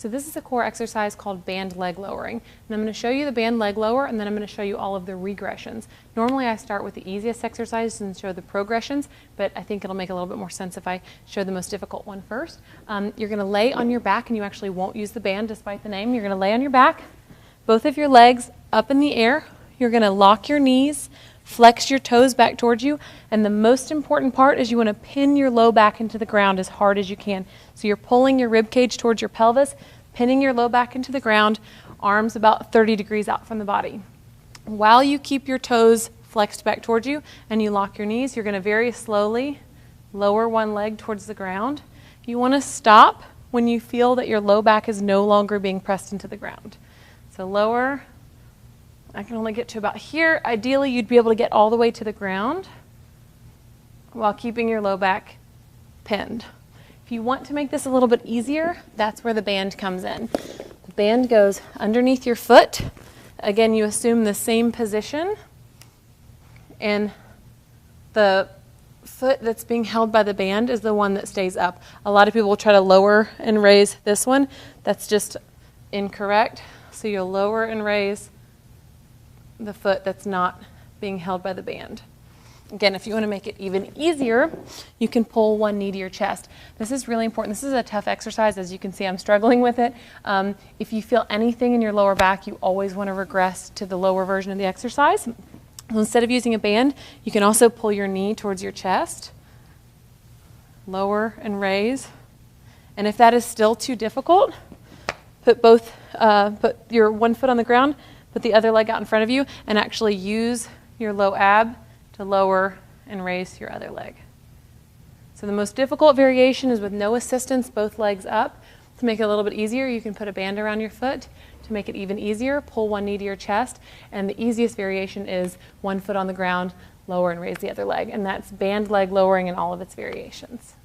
So this is a core exercise called band leg lowering. And I'm going to show you the band leg lower, and then I'm going to show you all of the regressions. Normally I start with the easiest exercises and show the progressions, but I think it'll make a little bit more sense if I show the most difficult one first. You're going to lay on your back, and you actually won't use the band despite the name. You're going to lay on your back, both of your legs up in the air. You're going to lock your knees, flex your toes back towards you, and the most important part is you want to pin your low back into the ground as hard as you can. So you're pulling your rib cage towards your pelvis, pinning your low back into the ground, arms about 30 degrees out from the body. While you keep your toes flexed back towards you and you lock your knees, you're going to very slowly lower one leg towards the ground. You want to stop when you feel that your low back is no longer being pressed into the ground. So lower. I can only get to about here. Ideally, you'd be able to get all the way to the ground while keeping your low back pinned. If you want to make this a little bit easier, that's where the band comes in. The band goes underneath your foot. Again, you assume the same position, and the foot that's being held by the band is the one that stays up. A lot of people will try to lower and raise this one. That's just incorrect. So you'll lower and raise the foot that's not being held by the band. Again, if you want to make it even easier, you can pull one knee to your chest. This is really important. This is a tough exercise. As you can see, I'm struggling with it. If you feel anything in your lower back, you always want to regress to the lower version of the exercise. So instead of using a band, you can also pull your knee towards your chest, lower and raise. And if that is still too difficult, put your one foot on the ground, put the other leg out in front of you, and actually use your low ab to lower and raise your other leg. So the most difficult variation is with no assistance, both legs up. To make it a little bit easier, you can put a band around your foot. To make it even easier, pull one knee to your chest. And the easiest variation is one foot on the ground, lower and raise the other leg. And that's band leg lowering in all of its variations.